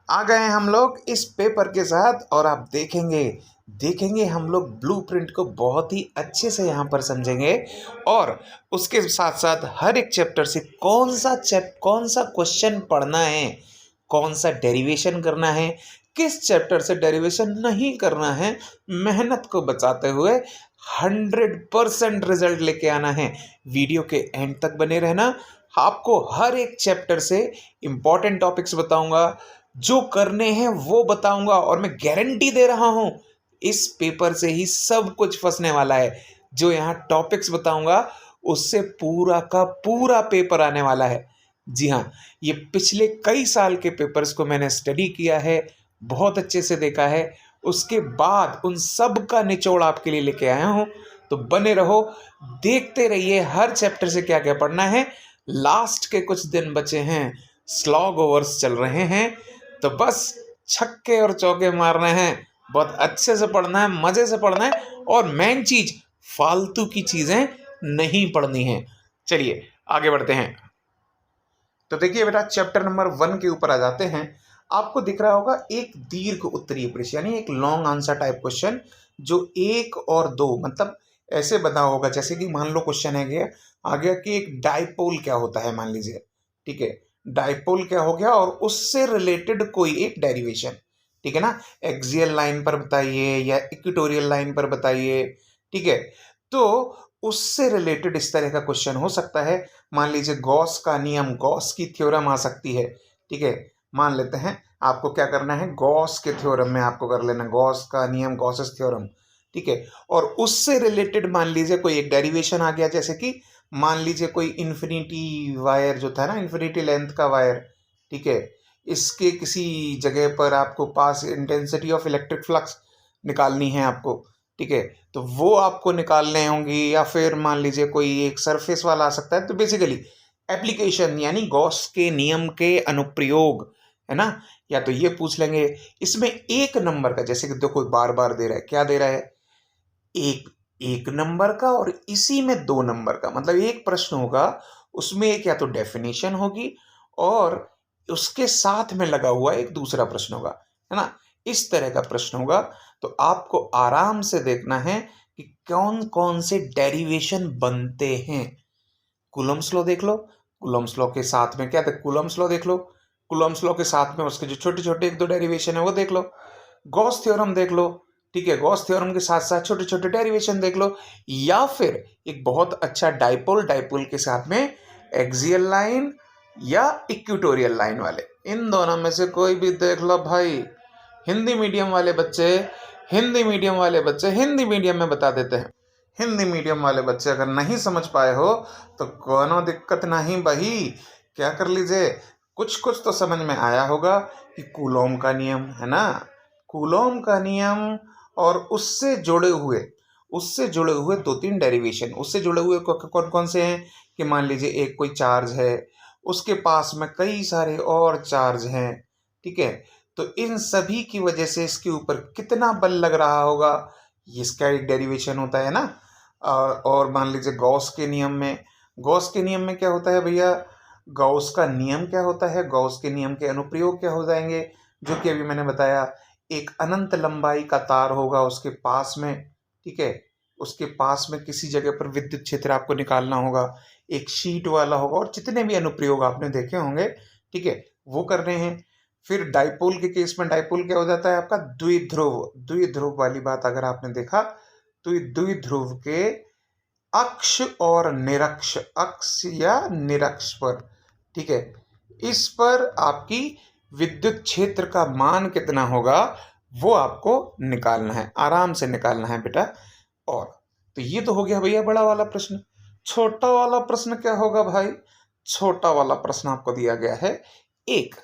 आ गए हैं हम लोग इस पेपर के साथ और आप देखेंगे हम लोग ब्लूप्रिंट को बहुत ही अच्छे से यहाँ पर समझेंगे और उसके साथ साथ हर एक चैप्टर से कौन सा क्वेश्चन पढ़ना है, कौन सा डेरिवेशन करना है, किस चैप्टर से डेरिवेशन नहीं करना है, मेहनत को बचाते हुए 100% रिजल्ट लेके आना है। वीडियो के एंड तक बने रहना। आपको हर एक चैप्टर से इम्पॉर्टेंट टॉपिक्स बताऊंगा, जो करने हैं वो बताऊंगा और मैं गारंटी दे रहा हूं इस पेपर से ही सब कुछ फंसने वाला है। जो यहाँ टॉपिक्स बताऊंगा उससे पूरा का पूरा पेपर आने वाला है। जी हाँ, ये पिछले कई साल के पेपर्स को मैंने स्टडी किया है, बहुत अच्छे से देखा है, उसके बाद उन सब का निचोड़ आपके लिए लेके आया हूँ। तो बने रहो, देखते रहिए हर चैप्टर से क्या क्या पढ़ना है। लास्ट के कुछ दिन बचे हैं, स्लॉग ओवर्स चल रहे हैं, तो बस छक्के और चौके मारने हैं। बहुत अच्छे से पढ़ना है, मज़े से पढ़ना है और मेन चीज़ फालतू की चीज़ें नहीं पढ़नी है। चलिए आगे बढ़ते हैं। तो देखिए बेटा, चैप्टर नंबर 1 के ऊपर आ जाते हैं। आपको दिख रहा होगा एक दीर्घ उत्तरीय प्रश्न, यानी एक लॉन्ग आंसर टाइप क्वेश्चन, जो 1 और 2 मतलब ऐसे बना होगा। जैसे कि मान लो क्वेश्चन है गया आ गया कि एक डाइपोल क्या होता है, मान लीजिए, ठीक है, डाइपोल क्या हो गया और उससे रिलेटेड कोई एक डेरिवेशन, ठीक है ना, एक्सियल लाइन पर बताइए या इक्वेटोरियल लाइन पर बताइए, ठीक है। तो उससे रिलेटेड इस तरह का क्वेश्चन हो सकता है। मान लीजिए गॉस का नियम, गॉस की थ्योरम आ सकती है, ठीक है। मान लेते हैं आपको क्या करना है, गॉस के थ्योरम में आपको कर लेना गॉस का नियम, गॉसेस थ्योरम, ठीक है। और उससे रिलेटेड मान लीजिए कोई एक डेरिवेशन आ गया, जैसे कि मान लीजिए कोई इन्फिनिटी वायर जो था ना, इन्फिनिटी लेंथ का वायर, ठीक है, इसके किसी जगह पर आपको पास इंटेंसिटी ऑफ इलेक्ट्रिक फ्लक्स निकालनी है आपको, ठीक है। तो वो आपको निकालने होंगी, या फिर मान लीजिए कोई एक सरफेस वाला आ सकता है। तो बेसिकली एप्लीकेशन यानी गॉस के नियम के अनुप्रयोग, है ना, या तो ये पूछ लेंगे। इसमें 1 नंबर का, जैसे कि देखो बार बार दे रहा है, क्या दे रहा है, एक 1 नंबर का और इसी में 2 नंबर का, मतलब एक प्रश्न होगा उसमें एक या तो डेफिनेशन होगी और उसके साथ में लगा हुआ एक दूसरा प्रश्न होगा, है ना, इस तरह का प्रश्न होगा। तो आपको आराम से देखना है कि कौन कौन से डेरिवेशन बनते हैं। कूलम्ब्स लॉ देख लो, कूलम्ब्स लॉ के साथ में क्या था, कूलम्ब्स लॉ देख लो, कूलम्ब्स लॉ के साथ में उसके जो छोटे छोटे 1 2 डेरिवेशन है वो देख लो, गॉस थ्योरम देख लो, ठीक है, गॉस थ्योरम के साथ साथ छोटे छोटे डेरिवेशन देख लो, या फिर एक बहुत अच्छा डाइपोल, डाइपोल के साथ में एक्सियल लाइन या इक्वेटोरियल लाइन वाले, इन दोनों में से कोई भी देख लो भाई। हिंदी मीडियम वाले बच्चे, हिंदी मीडियम में बता देते हैं। हिंदी मीडियम वाले बच्चे अगर नहीं समझ पाए हो तो कोनो दिक्कत नहीं भाई, क्या कर लीजिए, कुछ कुछ तो समझ में आया होगा कि कूलोम का नियम है ना, कूलोम का नियम और उससे जुड़े हुए 2 3 डेरिवेशन, उससे जुड़े हुए कौन कौन से हैं, कि मान लीजिए एक कोई चार्ज है, उसके पास में कई सारे और चार्ज हैं, ठीक है। तो इन सभी की वजह से इसके ऊपर कितना बल लग रहा होगा, इसका एक डेरिवेशन होता है ना। और मान लीजिए गॉस के नियम में क्या होता है भैया, गॉस का नियम क्या होता है, गॉस के नियम के अनुप्रयोग क्या हो जाएंगे, जो कि अभी मैंने बताया। एक अनंत लंबाई का तार होगा उसके पास में, ठीक है, उसके पास में किसी जगह पर विद्युत क्षेत्र आपको निकालना होगा, एक शीट वाला होगा, और जितने भी अनुप्रयोग आपने देखे होंगे, ठीक है, वो कर रहे हैं। फिर डाइपोल के केस में डाइपोल क्या हो जाता है आपका, द्विध्रुव वाली बात अगर आपने देखा तो ये द्विध्रुव के अक्ष और निरक्ष, अक्ष या निरक्ष पर, ठीक है, इस पर आपकी विद्युत क्षेत्र का मान कितना होगा वो आपको निकालना है, आराम से निकालना है बेटा। और तो ये तो हो गया भैया बड़ा वाला प्रश्न। छोटा वाला प्रश्न क्या होगा भाई, छोटा वाला प्रश्न आपको दिया गया है एक,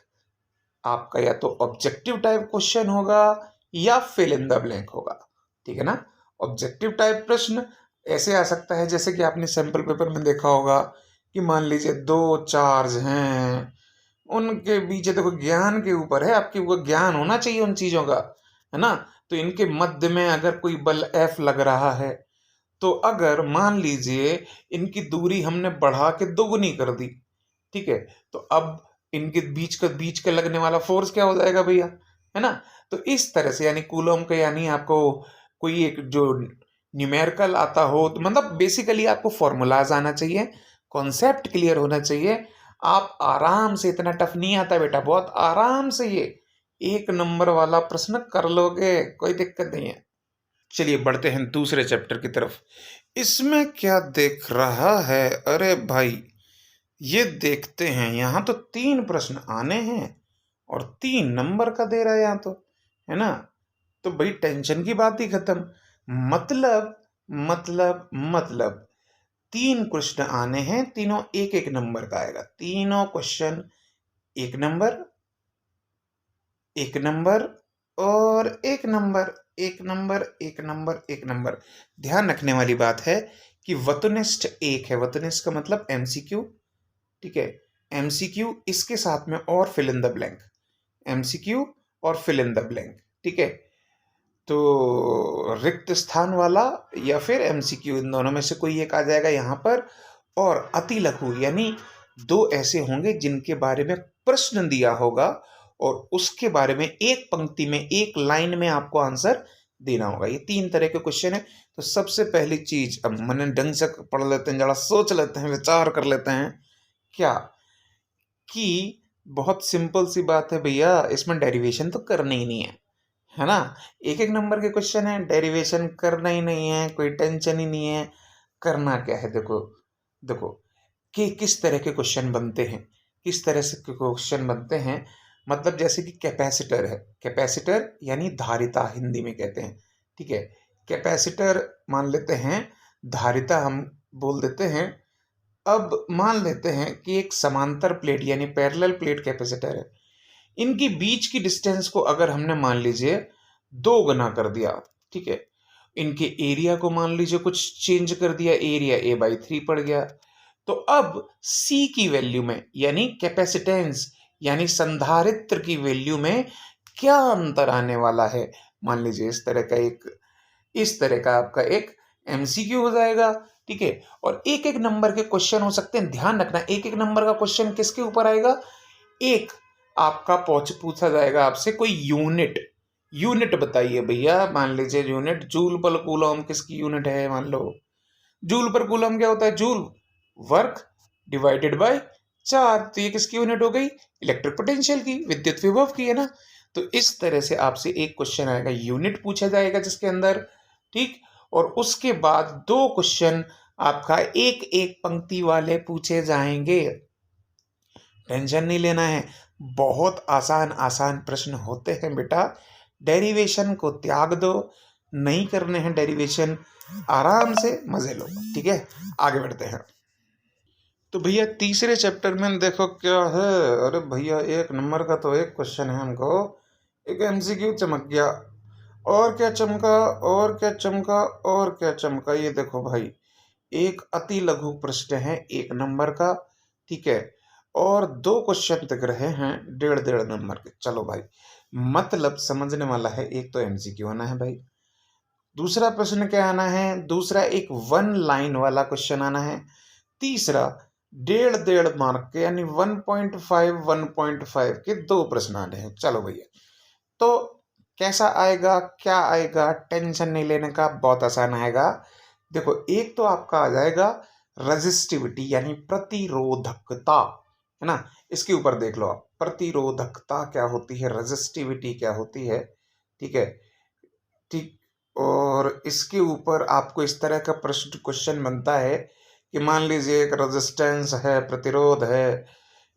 आपका या तो ऑब्जेक्टिव टाइप क्वेश्चन होगा या फिल इन द ब्लैंक होगा, ठीक है ना। ऑब्जेक्टिव टाइप प्रश्न ऐसे आ सकता है जैसे कि आपने सैंपल पेपर में देखा होगा कि मान लीजिए 2 चार्ज हैं, उनके बीच, देखो ज्ञान के ऊपर है, आपकी वो ज्ञान होना चाहिए उन चीज़ों का, है ना। तो इनके मध्य में अगर कोई बल F लग रहा है, तो अगर मान लीजिए इनकी दूरी हमने बढ़ा के दोगुनी कर दी, ठीक है, तो अब इनके बीच का लगने वाला फोर्स क्या हो जाएगा भैया, है ना। तो इस तरह से यानी कूलम का, यानी आपको कोई एक जो न्यूमेरिकल आता हो, तो मतलब बेसिकली आपको फॉर्मूलाज आना चाहिए, कॉन्सेप्ट क्लियर होना चाहिए। आप आराम से, इतना टफ नहीं आता बेटा, बहुत आराम से ये 1 नंबर वाला प्रश्न कर लोगे, कोई दिक्कत नहीं है। चलिए बढ़ते हैं दूसरे चैप्टर की तरफ। इसमें क्या देख रहा है, अरे भाई ये देखते हैं, यहाँ तो 3 प्रश्न आने हैं और 3 नंबर का दे रहा है यहाँ तो, है ना। तो भाई टेंशन की बात ही खत्म। मतलब मतलब 3 क्वेश्चन आने हैं, तीनों 1-1 नंबर का आएगा। तीनों क्वेश्चन 1 नंबर, 1 नंबर और 1 नंबर, 1 नंबर, 1 नंबर, 1 नंबर। ध्यान रखने वाली बात है कि वतुनिष्ठ 1 है, वतुनिष्ठ का मतलब एमसीक्यू, ठीक है। एमसीक्यू इसके साथ में और fill in the blank, MCQ और फिल इन द ब्लैंक, ठीक है। तो रिक्त स्थान वाला या फिर एमसीक्यू, इन दोनों में से कोई एक आ जाएगा यहाँ पर। और अति लघु यानी 2 ऐसे होंगे जिनके बारे में प्रश्न दिया होगा और उसके बारे में एक पंक्ति में, एक लाइन में आपको आंसर देना होगा। ये 3 तरह के क्वेश्चन है। तो सबसे पहली चीज, अब मन ढंग से पढ़ लेते हैं, जरा सोच लेते हैं, विचार कर लेते हैं क्या, कि बहुत सिंपल सी बात है भैया, इसमें डेरिवेशन तो करनी ही नहीं है ना। 1-1 नंबर के क्वेश्चन है, डेरिवेशन करना ही नहीं है, कोई टेंशन ही नहीं है। करना क्या है, देखो देखो कि किस तरह के क्वेश्चन बनते हैं, किस तरह से क्वेश्चन बनते हैं। मतलब जैसे कि कैपेसिटर है, कैपेसिटर यानी धारिता हिंदी में कहते हैं, ठीक है। कैपेसिटर मान लेते हैं, धारिता हम बोल देते हैं। अब मान लेते हैं कि एक समांतर प्लेट यानी पैरेलल प्लेट कैपेसिटर है। इनकी बीच की डिस्टेंस को अगर हमने मान लीजिए 2 गुना कर दिया, ठीक है। इनके एरिया को मान लीजिए कुछ चेंज कर दिया, एरिया a/3 पड़ गया। तो अब C की वैल्यू में यानी कैपेसिटेंस यानी संधारित्र की वैल्यू में क्या अंतर आने वाला है, मान लीजिए इस तरह का आपका एक एमसीक्यू हो जाएगा, ठीक है। और 1-1 नंबर के क्वेश्चन हो सकते हैं। ध्यान रखना, 1-1 नंबर का क्वेश्चन किसके ऊपर आएगा, एक आपका पूछा जाएगा आपसे कोई यूनिट बताइए भैया। मान लीजिए यूनिट जूल पर कूलम किसकी यूनिट है, मान लो जूल पर कूलम क्या होता है, जूल वर्क डिवाइडेड बाय 4। तो ये किसकी यूनिट हो गई, इलेक्ट्रिक पोटेंशियल की, विद्युत विभव की, है ना। तो इस तरह से आपसे एक क्वेश्चन आएगा, यूनिट पूछा जाएगा जिसके अंदर, ठीक। और उसके बाद 2 क्वेश्चन आपका एक एक पंक्ति वाले पूछे जाएंगे। टेंशन नहीं लेना है, बहुत आसान आसान प्रश्न होते हैं बेटा। डेरिवेशन को त्याग दो, नहीं करने हैं डेरिवेशन, आराम से मजे लो, ठीक है। आगे बढ़ते हैं। तो भैया तीसरे चैप्टर में देखो क्या है, अरे भैया 1 नंबर का तो एक क्वेश्चन है हमको, एक एमसीक्यू चमक गया। और क्या चमका, और क्या चमका, और क्या चमका, ये देखो भाई एक अति लघु प्रश्न है 1 नंबर का, ठीक है। और 2 क्वेश्चन दिख रहे हैं 1.5-1.5 नंबर के। चलो भाई मतलब समझने वाला है, एक तो एमसीक्यू आना है भाई, दूसरा प्रश्न क्या आना है, दूसरा एक 1 लाइन वाला क्वेश्चन आना है, तीसरा 1.5 मार्क के यानी 1.5 के 2 प्रश्न आने हैं। चलो भैया तो कैसा आएगा, क्या आएगा, टेंशन नहीं लेने का, बहुत आसान आएगा। देखो एक तो आपका आ जाएगा रेजिस्टिविटी यानी प्रतिरोधकता, है ना। इसके ऊपर देख लो आप, प्रतिरोधकता क्या होती है, रेजिस्टिविटी क्या होती है, ठीक है, ठीक। और इसके ऊपर आपको इस तरह का प्रश्न क्वेश्चन बनता है कि मान लीजिए एक रेजिस्टेंस है, प्रतिरोध है,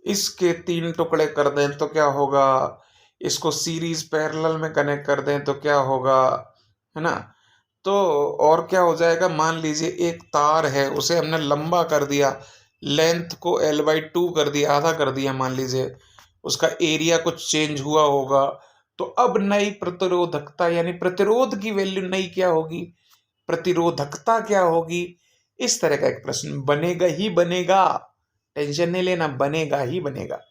इसके 3 टुकड़े कर दें तो क्या होगा, इसको सीरीज पैरेलल में कनेक्ट कर दें तो क्या होगा, है ना। तो और क्या हो जाएगा, मान लीजिए एक तार है, उसे हमने लंबा कर दिया, लेंथ को l/2 कर दिया, आधा कर दिया मान लीजिए, उसका एरिया कुछ चेंज हुआ होगा। तो अब नई प्रतिरोधकता यानी प्रतिरोध की वैल्यू नई क्या होगी, प्रतिरोधकता क्या होगी, इस तरह का एक प्रश्न बनेगा ही बनेगा। टेंशन नहीं लेना, बनेगा ही बनेगा,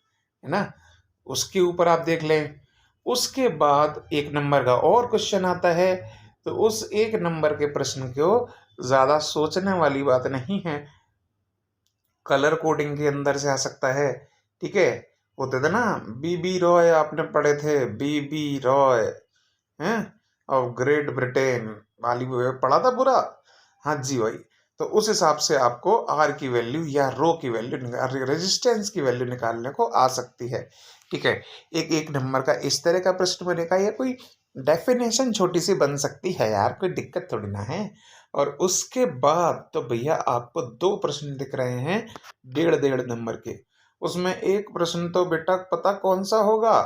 है ना। उसके ऊपर आप देख लें। उसके बाद 1 नंबर का और क्वेश्चन आता है। तो उस 1 नंबर के प्रश्न को ज्यादा सोचने वाली बात नहीं है, कलर कोडिंग के अंदर से आ सकता है, ठीक है। होते थे ना, बीबी रॉय आपने पढ़े थे, बीबी रॉय हैं, और ग्रेट ब्रिटेन वाली वो पढ़ा था पूरा। हाँ जी भाई, तो उस हिसाब से आपको आर की वैल्यू या रो की वैल्यू, रेजिस्टेंस की वैल्यू निकालने को आ सकती है। ठीक है, एक एक नंबर का इस तरह का प्रश्न बनेगा, या कोई डेफिनेशन छोटी सी बन सकती है यार, कोई दिक्कत थोड़ी ना है। और उसके बाद तो भैया आपको दो प्रश्न दिख रहे हैं 1.5 नंबर के। उसमें एक प्रश्न तो बेटा पता कौन सा होगा?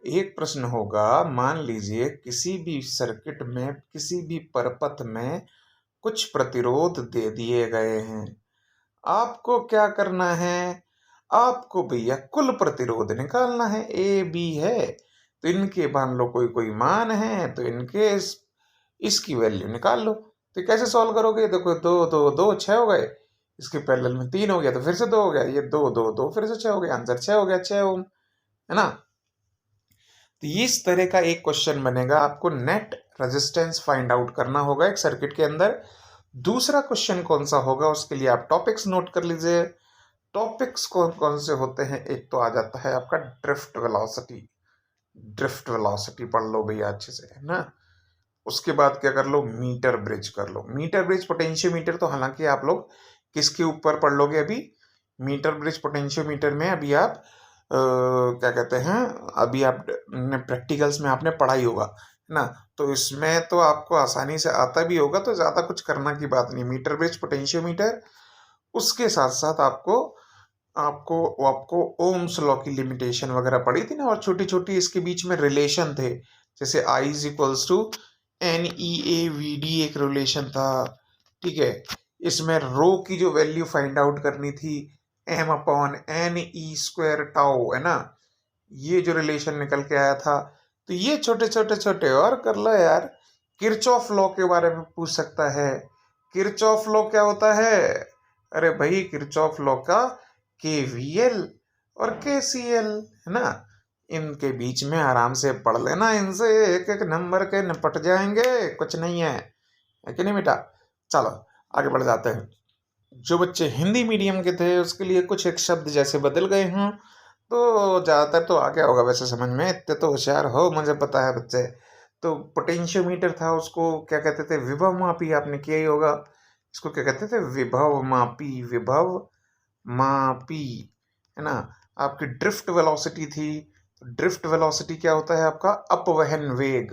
एक प्रश्न होगा, मान लीजिए किसी भी सर्किट में, किसी भी परपथ में कुछ प्रतिरोध दे दिए गए हैं। आपको क्या करना है? आपको भैया कुल प्रतिरोध निकालना है। ए बी है तो इनके मान लो कोई कोई मान है, तो इनके इसकी वैल्यू निकाल लो। तो कैसे सॉल्व करोगे? देखो, दो दो दो 6 हो गए, इसके पैरेलल में 3 हो गया तो फिर से 2 हो गया, ये दो दो दो फिर से 6 हो गया, आंसर 6 हो गया, 6 ओम, है ना। तो इस तरह का एक क्वेश्चन बनेगा, आपको नेट रेजिस्टेंस फाइंड आउट करना होगा एक सर्किट के अंदर। दूसरा क्वेश्चन कौन सा होगा, उसके लिए आप टॉपिक्स नोट कर लीजिए। टॉपिक्स कौन कौन से होते हैं? एक तो आ जाता है आपका ड्रिफ्ट वेलोसिटी। ड्रिफ्ट वेलोसिटी पढ़ लो भैया अच्छे से, है ना। उसके बाद क्या कर लो? मीटर ब्रिज कर लो। मीटर ब्रिज पोटेंशियोमीटर तो हालांकि आप लोग किसके ऊपर पढ़ लोगे अभी? मीटर ब्रिज पोटेंशियोमीटर में अभी आप क्या कहते हैं, अभी आप प्रैक्टिकल्स में आपने पढ़ा ही होगा, है ना। तो इसमें तो आपको आसानी से आता भी होगा, तो ज़्यादा कुछ करना की बात नहीं। मीटर ब्रिज पोटेंशियोमीटर, उसके साथ साथ आपको आपको आपको ओम्स लॉ की लिमिटेशन वगैरह पढ़ी थी ना, और छोटी छोटी इसके बीच में रिलेशन थे, जैसे I is equals to N E A V D एक रिलेशन था। ठीक है, इसमें रो की जो वैल्यू फाइंड आउट करनी थी, M upon N E square tau, है ना, ये जो रिलेशन निकल के आया था। तो ये छोटे छोटे छोटे और कर लो यार। किरचॉफ लॉ के बारे में पूछ सकता है। किरचॉफ लॉ क्या होता है? अरे भाई, किरचॉफ लॉ का केवीएल और केसीएल, है ना, इनके बीच में आराम से पढ़ लेना, इनसे एक एक नंबर के निपट जाएंगे, कुछ नहीं है कि नहीं बेटा। चलो आगे बढ़ जाते हैं। जो बच्चे हिंदी मीडियम के थे उसके लिए कुछ एक शब्द जैसे बदल गए हों, तो ज़्यादातर तो आ गया होगा वैसे समझ में, इतने तो होशियार हो मुझे पता है बच्चे। तो पोटेंशियोमीटर था, उसको क्या कहते थे? विभव मापी, आपने किया ही होगा। इसको क्या कहते थे? विभव मापी, विभव मापी, है ना। आपकी ड्रिफ्ट वेलोसिटी थी, ड्रिफ्ट वेलोसिटी क्या होता है? आपका अपवहन वेग,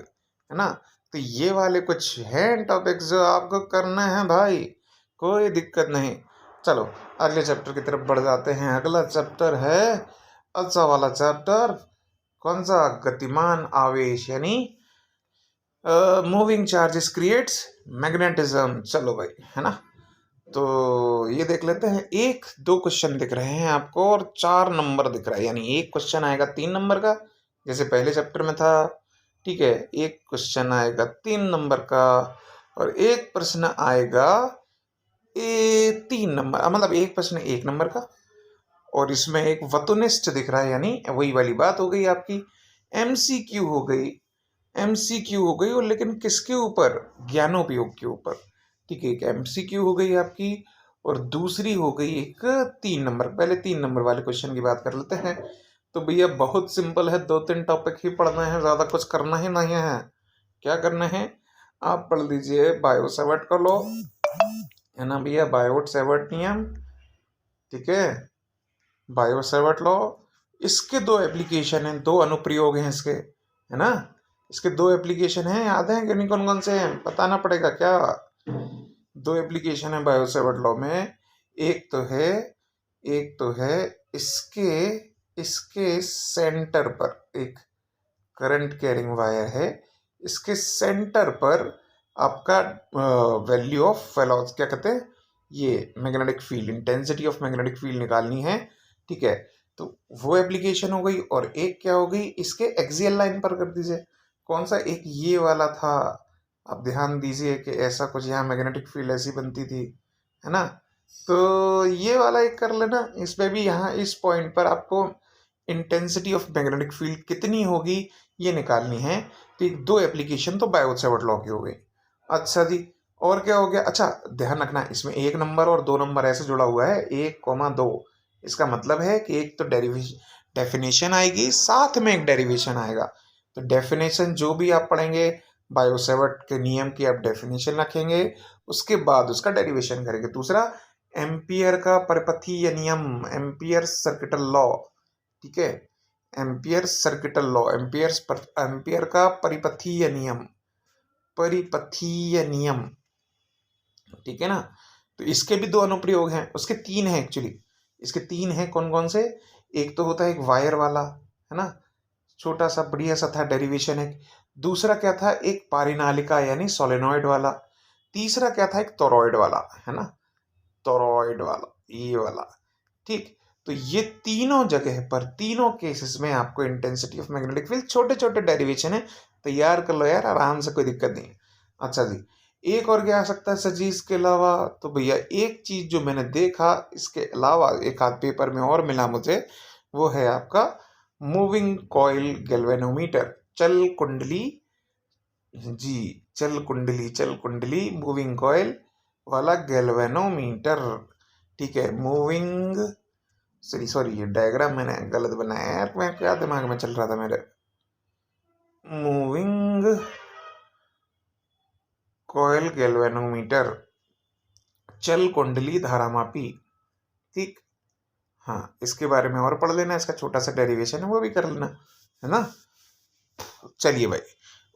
है ना। तो ये वाले कुछ हैं टॉपिक्स जो आपको करना है भाई, कोई दिक्कत नहीं। चलो अगले चैप्टर की तरफ बढ़ जाते हैं। अगला चैप्टर है अच्छा वाला चैप्टर, कौन सा? गतिमान आवेश, यानी मूविंग चार्जेस क्रिएट्स मैग्नेटिज्म। चलो भाई, है ना। तो ये देख लेते हैं, एक दो क्वेश्चन दिख रहे हैं आपको और 4 नंबर दिख रहा है, यानी एक क्वेश्चन आएगा 3 नंबर का जैसे पहले चैप्टर में था। ठीक है, एक क्वेश्चन आएगा 3 नंबर का और एक प्रश्न आएगा 3 नंबर, मतलब एक प्रश्न 1 नंबर का। और इसमें एक वतुनिष्ठ दिख रहा है, यानी वही वाली बात हो गई आपकी, एमसीक्यू हो गई, एमसीक्यू हो गई। और लेकिन किसके ऊपर? ज्ञानोपयोग के ऊपर। ठीक है, एक एमसीक्यू हो गई आपकी और दूसरी हो गई एक 3 नंबर। पहले 3 नंबर वाले क्वेश्चन की बात कर लेते हैं। तो भैया बहुत सिंपल है, 2-3 टॉपिक ही पढ़ना है, ज़्यादा कुछ करना ही नहीं है। क्या करना है? आप पढ़ लीजिए बायो सेवर्ट का लॉ, है ना भैया, बायोट सेवर्ट नियम। ठीक है, बायो सेवर्ट लॉ, इसके 2 एप्लीकेशन हैं, 2 अनुप्रयोग हैं इसके, है ना। इसके 2 एप्लीकेशन हैं, याद है कि नहीं? कौन कौन से हैं बताना पड़ेगा क्या? 2 एप्लीकेशन है बायो सेवर्ट लॉ में। एक तो है इसके इसके सेंटर पर एक करंट कैरिंग वायर है, इसके सेंटर पर आपका वैल्यू ऑफ वेलोसिटी, क्या कहते हैं, ये magnetic field, intensity of magnetic field निकालनी है। ठीक है, तो वो एप्लीकेशन हो गई। और एक क्या हो गई? इसके एक्सियल लाइन पर कर दीजिए। कौन सा? एक ये वाला था, आप ध्यान दीजिए कि ऐसा कुछ यहाँ मैग्नेटिक फील्ड ऐसी बनती थी, है ना। तो ये वाला एक कर लेना। इसमें भी यहाँ इस पॉइंट पर आपको इंटेंसिटी ऑफ मैग्नेटिक फील्ड कितनी होगी ये निकालनी है। तो एक 2 एप्लीकेशन तो बायो सेवर्ट लॉ की हो गई। अच्छा जी, और क्या हो गया? अच्छा ध्यान रखना, इसमें 1 नंबर और 2 नंबर ऐसे जुड़ा हुआ है, 1, 2। इसका मतलब है कि एक तो डेफिनेशन आएगी, साथ में एक डेरिवेशन आएगा। तो डेफिनेशन जो भी आप पढ़ेंगे, बायोसेवर्ट के नियम की आप डेफिनेशन रखेंगे, उसके बाद उसका डेरिवेशन करेंगे। दूसरा, एम्पियर का परिपथीय नियम, एम्पियर सर्किटल लॉ, ठीक है, एम्पियर सर्किटल लॉ, एम्पियर का परिपथीय नियम, परिपथीय नियम, ठीक है ना। तो इसके भी दो अनुप्रयोग हैं, उसके तीन हैं एक्चुअली, इसके तीन हैं। कौन कौन से? एक तो होता है एक वायर वाला, है ना, छोटा सा बढ़िया सा था डेरिवेशन एक। दूसरा क्या था? एक पारिनालिका यानी सोलेनॉइड वाला। तीसरा क्या था? एक टोरॉइड वाला, है ना, टोरॉइड वाला, ये वाला, ठीक। तो ये तीनों जगह पर, तीनों केसेस में आपको इंटेंसिटी ऑफ मैग्नेटिक फील्ड, छोटे छोटे डेरिवेशन है, तैयार कर लो यार आराम से, कोई दिक्कत नहीं है। अच्छा जी, एक और क्या आ सकता है सर जी इसके अलावा? तो भैया एक चीज जो मैंने देखा इसके अलावा, एक आध पेपर में और मिला मुझे, वो है आपका मूविंग कॉइल गैल्वेनोमीटर, चल कुंडली, जी, चल कुंडली मूविंग कॉइल वाला गैल्वेनोमीटर, ठीक है। मूविंग, सॉरी ये डायग्राम मैंने गलत बनाया यार, मैं क्या दिमाग में चल रहा था मेरे, मूविंग कॉइल गैल्वेनोमीटर, चल कुंडली धारामापी, ठीक। हाँ, इसके बारे में और पढ़ लेना, इसका छोटा सा डेरिवेशन है वो भी कर लेना, है ना। चलिए भाई,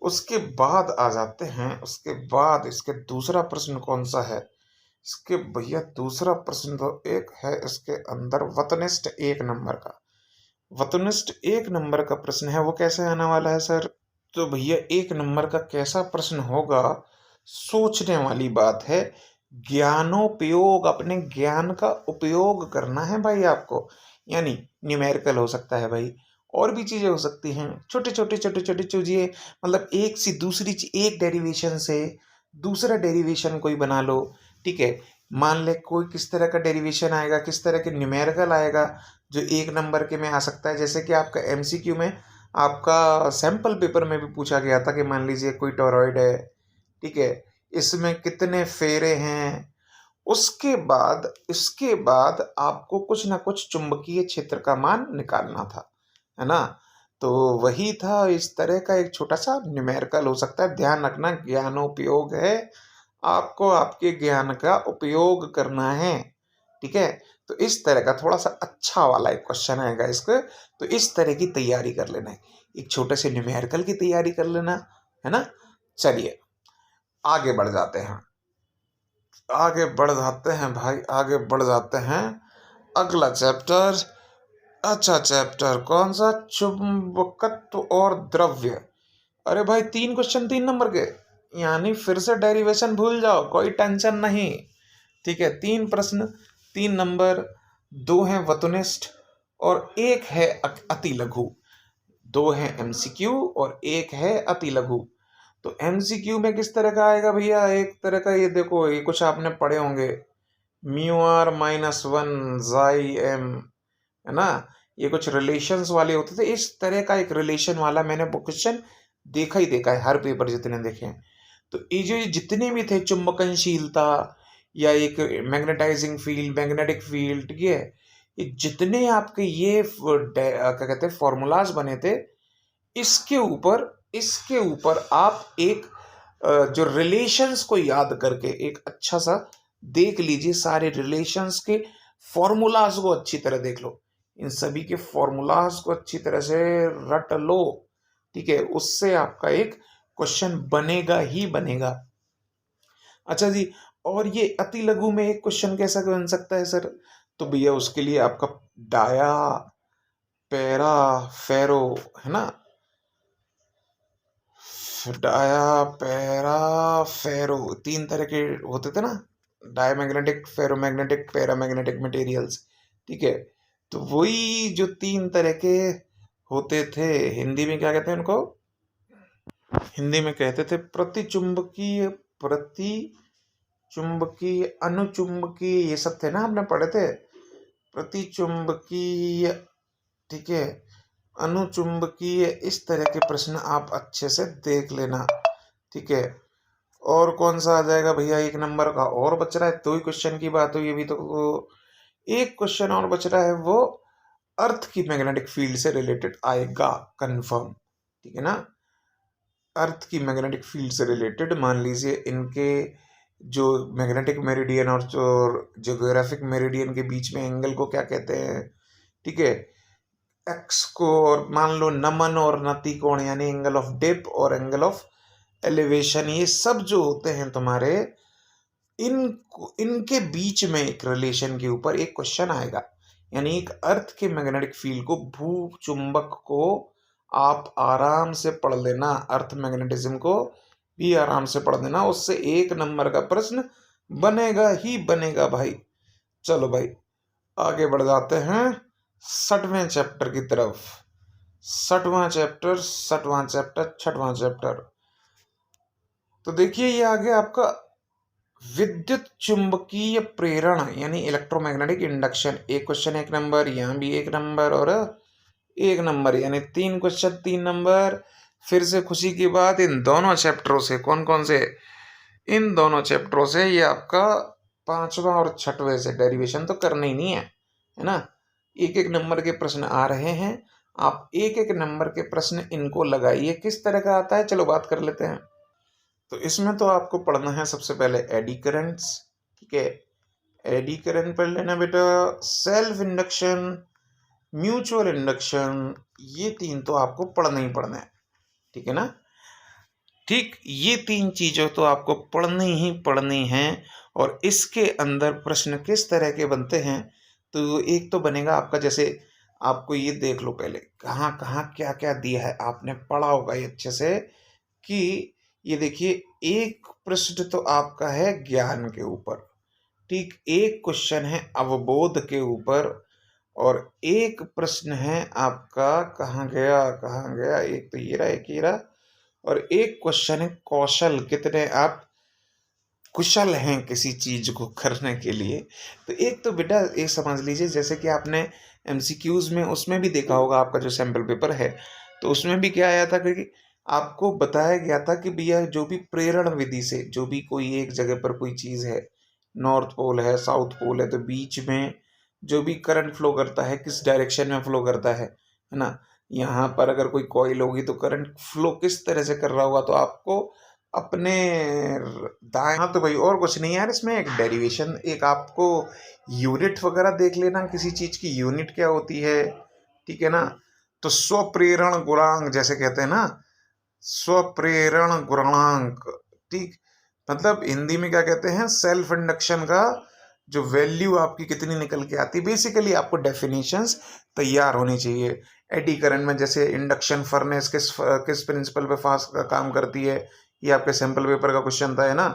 उसके बाद आ जाते हैं, उसके बाद इसके दूसरा प्रश्न कौन सा है? इसके भैया दूसरा प्रश्न तो एक है इसके अंदर, वतनिष्ठ एक नंबर का, वतनिष्ठ एक नंबर का प्रश्न है, वो कैसे आने वाला है सर? तो भैया एक नंबर का कैसा प्रश्न होगा, सोचने वाली बात है। ज्ञानोपयोग, अपने ज्ञान का उपयोग करना है भाई आपको, यानी न्यूमेरिकल हो सकता है भाई, और भी चीजें हो सकती हैं, छोटे छोटे चीजें, मतलब एक सी दूसरी एक डेरिवेशन से दूसरा डेरिवेशन कोई बना लो, ठीक है। मान ले कोई किस तरह का डेरिवेशन आएगा, किस तरह के न्यूमेरिकल आएगा जो एक नंबर के में आ सकता है। जैसे कि आपका एमसीक्यू में, आपका सैंपल पेपर में भी पूछा गया था कि मान लीजिए कोई टोरॉइड है, ठीक है, इसमें कितने फेरे हैं। उसके बाद, इसके बाद आपको कुछ ना कुछ चुंबकीय क्षेत्र का मान निकालना था, है ना। तो वही था, इस तरह का एक छोटा सा न्यूमेरिकल हो सकता है। ध्यान रखना, ज्ञानोपयोग है, आपको आपके ज्ञान का उपयोग करना है, ठीक है। तो इस तरह का थोड़ा सा अच्छा वाला एक क्वेश्चन आएगा इसको, तो इस तरह की तैयारी कर लेना है, एक छोटे से न्यूमेरिकल की तैयारी कर लेना, है ना। चलिए आगे बढ़ जाते हैं, आगे बढ़ जाते हैं भाई, आगे बढ़ जाते हैं। अगला चैप्टर, अच्छा चैप्टर कौन सा? चुंबकत्व और द्रव्य। अरे भाई 3 क्वेश्चन 3 नंबर के, यानी फिर से डेरिवेशन भूल जाओ, कोई टेंशन नहीं, ठीक है। 3 प्रश्न 3 नंबर, 2 हैं वतुनिष्ठ और एक है अति लघु, 2 हैं एमसीक्यू और एक है अति लघु। तो एमसीक्यू में किस तरह का आएगा भैया? एक तरह का, ये देखो, ये कुछ आपने पढ़े होंगे, μr-1 जाई एम, है ना, ये कुछ रिलेशंस वाले होते थे, इस तरह का एक रिलेशन वाला मैंने क्वेश्चन देखा ही देखा है, हर पेपर जितने देखे हैं। तो ये जो जितने भी थे, चुंबकनशीलता या एक मैग्नेटाइजिंग फील्ड, मैग्नेटिक फील्ड, ठीक है, ये जितने आपके ये क्या कहते हैं फॉर्मूलाज बने थे, इसके ऊपर आप एक जो रिलेशंस को याद करके एक अच्छा सा देख लीजिए, सारे रिलेशंस के फॉर्मूलाज को अच्छी तरह देख लो, इन सभी के फॉर्मूलाज को अच्छी तरह से रट लो, ठीक है। उससे आपका एक क्वेश्चन बनेगा ही बनेगा। अच्छा जी, और ये अति लघु में एक क्वेश्चन कैसा बन सकता है सर? तो भैया उसके लिए आपका डाया पैरा फेरो, है ना, डाया पैरा फेरो, 3 तरह के होते थे ना, डायमैग्नेटिक, फेरोमैग्नेटिक, पैरामैग्नेटिक मटेरियल्स, ठीक है। तो वही जो 3 तरह के होते थे, हिंदी में क्या कहते हैं उनको? हिंदी में कहते थे प्रतिचुंबकीय, प्रतिचुंबकीय, अनुचुंबकीय, ये सब थे ना, आपने पढ़े थे, प्रतिचुंबकीय, ठीक है, अनुचुंबकीय, इस तरह के प्रश्न आप अच्छे से देख लेना, ठीक है। और कौन सा आ जाएगा भैया? 1 नंबर का और बच रहा है, 2 ही क्वेश्चन की बात हुई अभी तो, एक क्वेश्चन और बच रहा है, वो अर्थ की मैग्नेटिक फील्ड से रिलेटेड आएगा कंफर्म, ठीक है ना। अर्थ की मैग्नेटिक फील्ड से रिलेटेड मान लीजिए इनके जो मैग्नेटिक मेरिडियन और जो जियोग्राफिक मेरिडियन के बीच में एंगल को क्या कहते हैं, ठीक है, एक्स को, और मान लो नमन और नति कोण यानी एंगल ऑफ डिप और एंगल ऑफ एलिवेशन, ये सब जो होते हैं तुम्हारे, इनके बीच में एक रिलेशन के ऊपर एक क्वेश्चन आएगा। यानी एक अर्थ के मैग्नेटिक फील्ड को, भू चुंबक को आप आराम से पढ़ लेना, अर्थ मैग्नेटिज्म को भी आराम से पढ़ लेना, उससे एक नंबर का प्रश्न बनेगा ही बनेगा भाई। चलो भाई आगे बढ़ जाते हैं 60वें चैप्टर की तरफ। 60वां चैप्टर 6वां चैप्टर। तो देखिए ये आ गया आपका विद्युत चुंबकीय प्रेरण यानी इलेक्ट्रोमैग्नेटिक इंडक्शन। एक क्वेश्चन 1 नंबर, यहाँ भी 1 नंबर और 1 नंबर, यानी 3 क्वेश्चन 3 नंबर। फिर से खुशी की बात, इन दोनों चैप्टरों से, कौन कौन से, इन दोनों चैप्टरों से ये आपका 5वां और 6वें से डेरिवेशन तो करना ही नहीं है ना। 1-1 नंबर के प्रश्न आ रहे हैं, आप 1-1 नंबर के प्रश्न इनको लगाइए। किस तरह का आता है चलो बात कर लेते हैं। तो इसमें तो आपको पढ़ना है सबसे पहले एडी करंट्स, ठीक है, एडी करंट पढ़ लेना बेटा, सेल्फ इंडक्शन, म्यूचुअल इंडक्शन, ये 3 तो आपको पढ़ना ही पढ़ना है, ठीक है ना। ठीक, ये 3 चीज़ों तो आपको पढ़नी ही पढ़नी है। और इसके अंदर प्रश्न किस तरह के बनते हैं, तो एक तो बनेगा आपका, जैसे आपको ये देख लो पहले कहाँ कहाँ क्या क्या दिया है, आपने पढ़ा होगा ये अच्छे से, कि ये देखिए एक प्रश्न तो आपका है ज्ञान के ऊपर, ठीक, एक क्वेश्चन है अवबोध के ऊपर, और एक प्रश्न है आपका कहाँ गया, एक तो ये रहा, एक ये रहा, और एक क्वेश्चन है कौशल, कितने आप कुशल हैं किसी चीज को करने के लिए। तो एक तो बेटा ये समझ लीजिए, जैसे कि आपने एमसीक्यूज में उसमें भी देखा होगा, आपका जो सैम्पल पेपर है तो उसमें भी क्या आया था कि आपको बताया गया था कि भैया जो भी प्रेरण विधि से, जो भी कोई एक जगह पर कोई चीज है, नॉर्थ पोल है, साउथ पोल है, तो बीच में जो भी करंट फ्लो करता है किस डायरेक्शन में फ्लो करता है ना। यहाँ पर अगर कोई कॉइल होगी तो करंट फ्लो किस तरह से कर रहा होगा, तो आपको अपने दाएं, हाँ तो भाई और कुछ नहीं यार, इसमें एक डेरिवेशन, एक आपको यूनिट वगैरह देख लेना, किसी चीज की यूनिट क्या होती है, ठीक है ना। तो स्वप्रेरण गुणांक जैसे कहते हैं ना, स्वप्रेरण गुणांक, ठीक, मतलब हिंदी में क्या कहते हैं, सेल्फ इंडक्शन का जो वैल्यू आपकी कितनी निकल के आती है। बेसिकली आपको डेफिनेशंस तैयार होनी चाहिए। एडी करंट में जैसे इंडक्शन फर्नेस किस प्रिंसिपल पे फास्ट का काम करती है, ये आपके सैंपल पेपर का क्वेश्चन था, है ना।